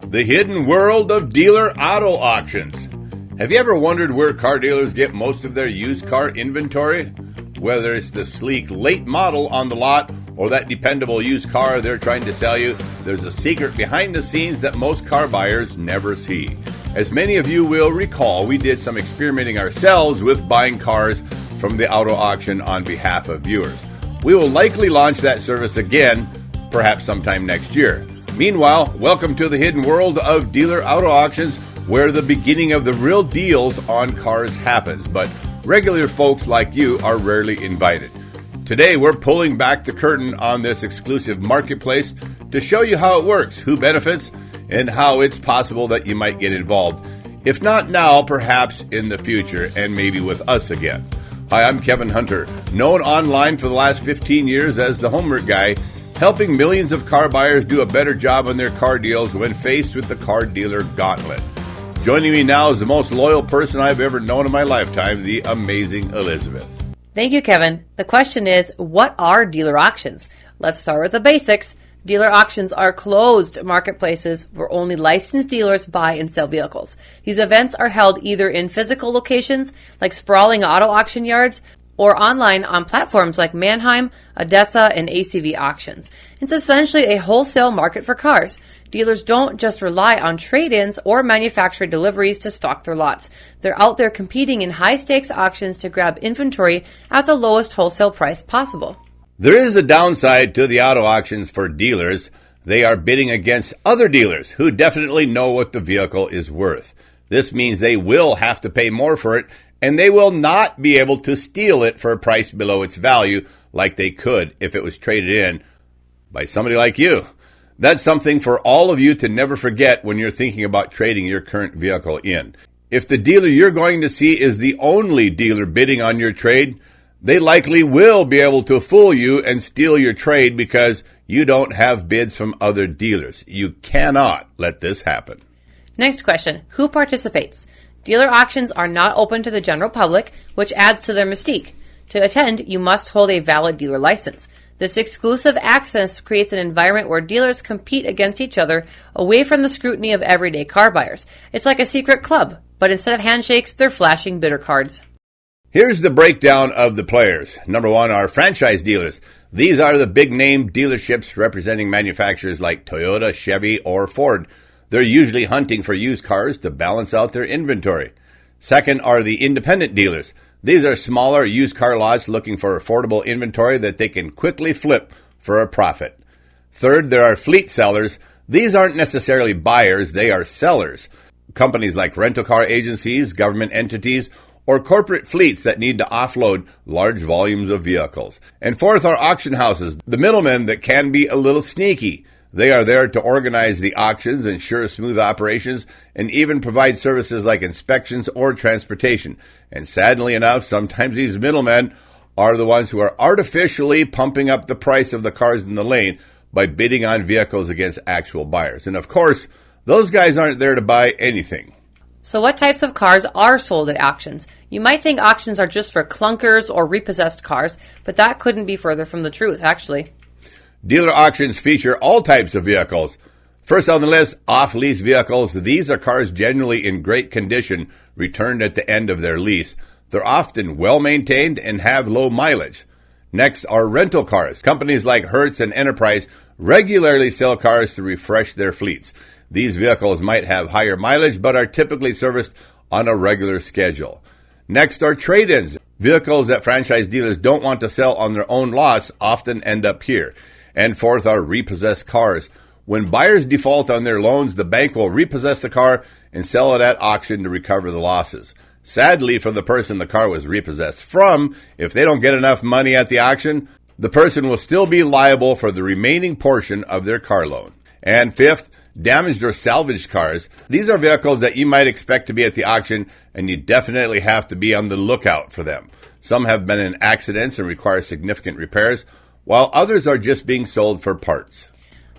The hidden world of dealer auto auctions. Have you ever wondered where car dealers get most of their used car inventory? Whether it's the sleek late model on the lot or that dependable used car they're trying to sell you, there's a secret behind the scenes that most car buyers never see. As many of you will recall, we did some experimenting ourselves with buying cars from the auto auction on behalf of viewers. We will likely launch that service again, perhaps sometime next year. Meanwhile, welcome to the hidden world of dealer auto auctions, where the beginning of the real deals on cars happens, but regular folks like you are rarely invited. Today, we're pulling back the curtain on this exclusive marketplace to show you how it works, who benefits, and how it's possible that you might get involved. If not now, perhaps in the future, and maybe with us again. Hi, I'm Kevin Hunter, known online for the last 15 years as the Homework Guy, helping millions of car buyers do a better job on their car deals when faced with the car dealer gauntlet. Joining me now is the most loyal person I've ever known in my lifetime, the amazing Elizabeth. Thank you, Kevin. The question is, what are dealer auctions? Let's start with the basics. Dealer auctions are closed marketplaces where only licensed dealers buy and sell vehicles. These events are held either in physical locations, like sprawling auto auction yards, or online on platforms like Manheim, Odessa, and ACV auctions. It's essentially a wholesale market for cars. Dealers don't just rely on trade-ins or manufacturer deliveries to stock their lots. They're out there competing in high-stakes auctions to grab inventory at the lowest wholesale price possible. There is a downside to the auto auctions for dealers. They are bidding against other dealers who definitely know what the vehicle is worth. This means they will have to pay more for it, and they will not be able to steal it for a price below its value like they could if it was traded in by somebody like you. That's something for all of you to never forget when you're thinking about trading your current vehicle in. If the dealer you're going to see is the only dealer bidding on your trade, they likely will be able to fool you and steal your trade because you don't have bids from other dealers. You cannot let this happen. Next question, who participates? Dealer auctions are not open to the general public, which adds to their mystique. To attend, you must hold a valid dealer license. This exclusive access creates an environment where dealers compete against each other away from the scrutiny of everyday car buyers. It's like a secret club, but instead of handshakes, they're flashing bidder cards. Here's the breakdown of the players. Number one are franchise dealers. These are the big-name dealerships representing manufacturers like Toyota, Chevy, or Ford. They're usually hunting for used cars to balance out their inventory. Second are the independent dealers. These are smaller used car lots looking for affordable inventory that they can quickly flip for a profit. Third, there are fleet sellers. These aren't necessarily buyers, they are sellers. Companies like rental car agencies, government entities, or corporate fleets that need to offload large volumes of vehicles. And fourth are auction houses, the middlemen that can be a little sneaky. They are there to organize the auctions, ensure smooth operations, and even provide services like inspections or transportation. And sadly enough, sometimes these middlemen are the ones who are artificially pumping up the price of the cars in the lane by bidding on vehicles against actual buyers. And of course, those guys aren't there to buy anything. So what types of cars are sold at auctions? You might think auctions are just for clunkers or repossessed cars, but that couldn't be further from the truth, actually. Dealer auctions feature all types of vehicles. First on the list, off-lease vehicles. These are cars generally in great condition, returned at the end of their lease. They're often well-maintained and have low mileage. Next are rental cars. Companies like Hertz and Enterprise regularly sell cars to refresh their fleets. These vehicles might have higher mileage, but are typically serviced on a regular schedule. Next are trade-ins. Vehicles that franchise dealers don't want to sell on their own lots often end up here. And fourth are repossessed cars. When buyers default on their loans, the bank will repossess the car and sell it at auction to recover the losses. Sadly, for the person the car was repossessed from, if they don't get enough money at the auction, the person will still be liable for the remaining portion of their car loan. And fifth, damaged or salvaged cars. These are vehicles that you might expect to be at the auction, and you definitely have to be on the lookout for them. Some have been in accidents and require significant repairs, while others are just being sold for parts.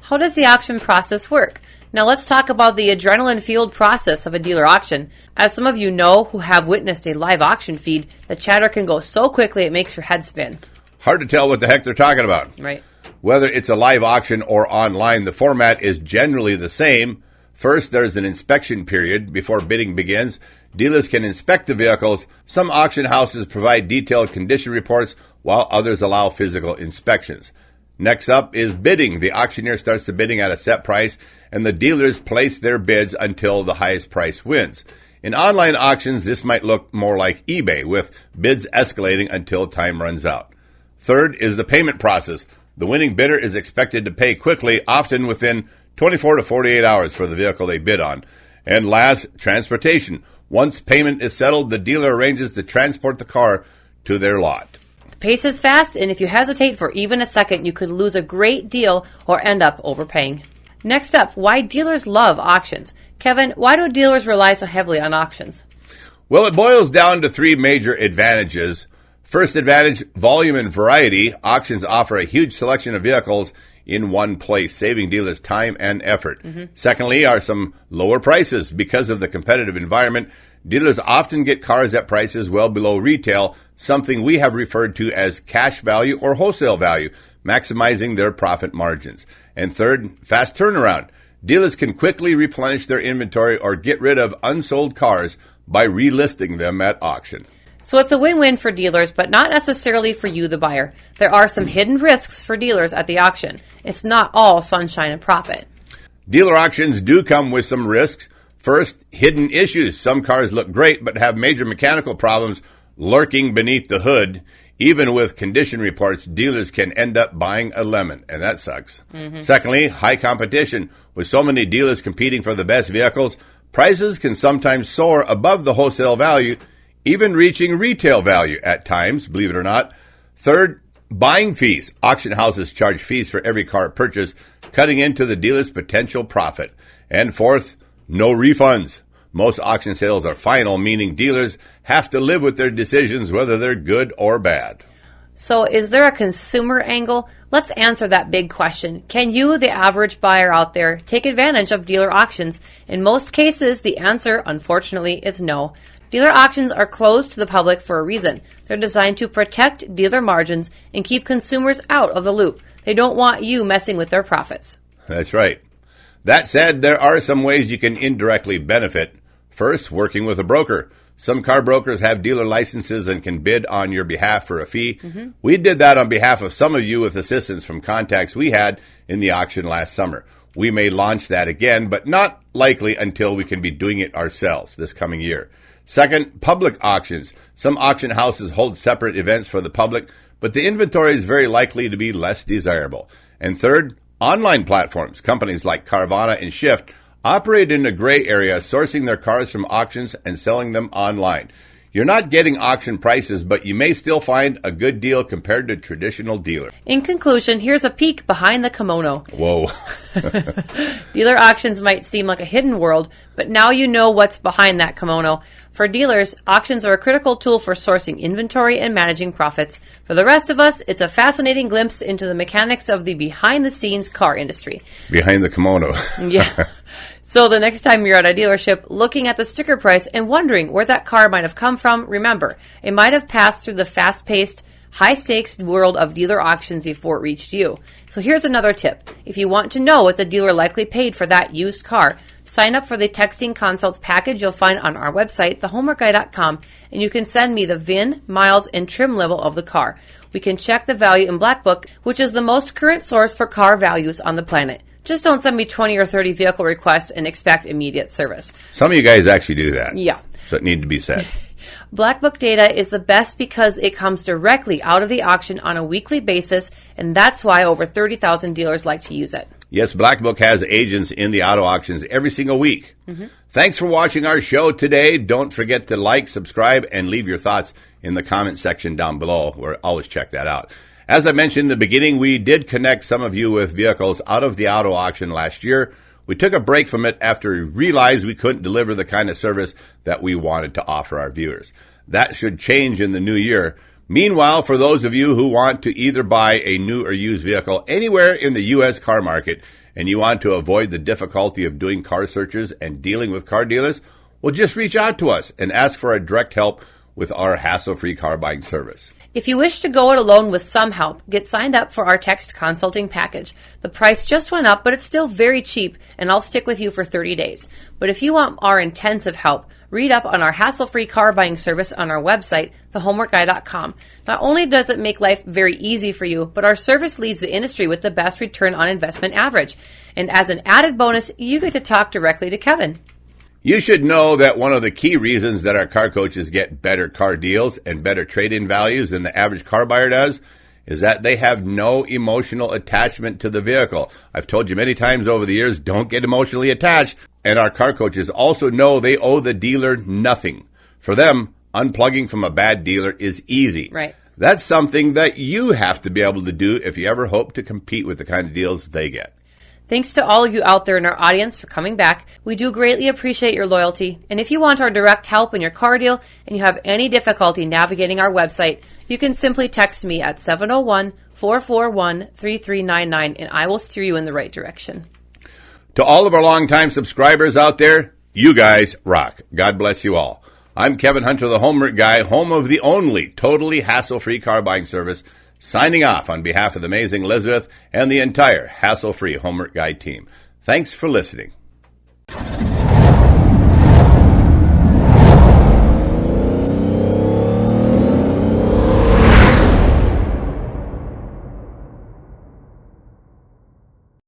How does the auction process work? Now let's talk about the adrenaline-fueled process of a dealer auction. As some of you know who have witnessed a live auction feed, the chatter can go so quickly it makes your head spin. Hard to tell what the heck they're talking about. Right. Whether it's a live auction or online, the format is generally the same. First, there's an inspection period before bidding begins. Dealers can inspect the vehicles. Some auction houses provide detailed condition reports, while others allow physical inspections. Next up is bidding. The auctioneer starts the bidding at a set price, and the dealers place their bids until the highest price wins. In online auctions, this might look more like eBay, with bids escalating until time runs out. Third is the payment process. The winning bidder is expected to pay quickly, often within 24 to 48 hours for the vehicle they bid on. And last, transportation. Once payment is settled, the dealer arranges to transport the car to their lot. The pace is fast, and if you hesitate for even a second, you could lose a great deal or end up overpaying. Next up, why dealers love auctions. Kevin, why do dealers rely so heavily on auctions? Well, it boils down to three major advantages. First advantage, volume and variety. Auctions offer a huge selection of vehicles in one place, saving dealers time and effort. Secondly, are some lower prices. Because of the competitive environment, dealers often get cars at prices well below retail, something we have referred to as cash value or wholesale value, maximizing their profit margins. And third, fast turnaround. Dealers can quickly replenish their inventory or get rid of unsold cars by relisting them at auction. So it's a win-win for dealers, but not necessarily for you, the buyer. There are some hidden risks for dealers at the auction. It's not all sunshine and profit. Dealer auctions do come with some risks. First, hidden issues. Some cars look great but have major mechanical problems lurking beneath the hood. Even with condition reports, dealers can end up buying a lemon, and that sucks. Secondly, high competition. With so many dealers competing for the best vehicles, prices can sometimes soar above the wholesale value, even reaching retail value at times, believe it or not. Third, buying fees. Auction houses charge fees for every car purchased, cutting into the dealer's potential profit. And fourth, no refunds. Most auction sales are final, meaning dealers have to live with their decisions, whether they're good or bad. So is there a consumer angle? Let's answer that big question. Can you, the average buyer out there, take advantage of dealer auctions? In most cases, the answer, unfortunately, is no. Dealer auctions are closed to the public for a reason. They're designed to protect dealer margins and keep consumers out of the loop. They don't want you messing with their profits. That's right. That said, there are some ways you can indirectly benefit. First, working with a broker. Some car brokers have dealer licenses and can bid on your behalf for a fee. We did that on behalf of some of you with assistance from contacts we had in the auction last summer. We may launch that again, but not likely until we can be doing it ourselves this coming year. Second, public auctions. Some auction houses hold separate events for the public, but the inventory is very likely to be less desirable. And third, online platforms. Companies like Carvana and Shift operate in a gray area, sourcing their cars from auctions and selling them online. You're not getting auction prices, but you may still find a good deal compared to traditional dealers. In conclusion, here's a peek behind the kimono. Whoa. Dealer auctions might seem like a hidden world, but now you know what's behind that kimono. For dealers, auctions are a critical tool for sourcing inventory and managing profits. For the rest of us, it's a fascinating glimpse into the mechanics of the behind-the-scenes car industry. Behind the kimono. Yeah. So the next time you're at a dealership looking at the sticker price and wondering where that car might have come from, remember, it might have passed through the fast-paced, high-stakes world of dealer auctions before it reached you. So here's another tip. If you want to know what the dealer likely paid for that used car, sign up for the texting consults package you'll find on our website, thehomeworkguy.com, and you can send me the VIN, miles, and trim level of the car. We can check the value in Black Book, which is the most current source for car values on the planet. Just don't send me 20 or 30 vehicle requests and expect immediate service. Some of you guys actually do that. Yeah. So it needs to be said. Black Book data is the best because it comes directly out of the auction on a weekly basis, and that's why over 30,000 dealers like to use it. Yes, Black Book has agents in the auto auctions every single week. Thanks for watching our show today. Don't forget to like, subscribe, and leave your thoughts in the comment section down below. We'll always check that out. As I mentioned in the beginning, we did connect some of you with vehicles out of the auto auction last year. We took a break from it after we realized we couldn't deliver the kind of service that we wanted to offer our viewers. That should change in the new year. Meanwhile, for those of you who want to either buy a new or used vehicle anywhere in the U.S. car market and you want to avoid the difficulty of doing car searches and dealing with car dealers, well, just reach out to us and ask for our direct help with our hassle-free car buying service. If you wish to go it alone with some help, get signed up for our text consulting package. The price just went up, but it's still very cheap, and I'll stick with you for 30 days. But if you want our intensive help, read up on our hassle-free car buying service on our website, thehomeworkguy.com. Not only does it make life very easy for you, but our service leads the industry with the best return on investment average. And as an added bonus, you get to talk directly to Kevin. You should know that one of the key reasons that our car coaches get better car deals and better trade-in values than the average car buyer does is that they have no emotional attachment to the vehicle. I've told you many times over the years, don't get emotionally attached. And our car coaches also know they owe the dealer nothing. For them, unplugging from a bad dealer is easy. Right. That's something that you have to be able to do if you ever hope to compete with the kind of deals they get. Thanks to all of you out there in our audience for coming back. We do greatly appreciate your loyalty. And if you want our direct help in your car deal and you have any difficulty navigating our website, you can simply text me at 701-441-3399 and I will steer you in the right direction. To all of our longtime subscribers out there, you guys rock. God bless you all. I'm Kevin Hunter, the Homework Guy, home of the only totally hassle-free car buying service, signing off on behalf of the amazing Elizabeth and the entire hassle-free Homework Guide team. Thanks for listening.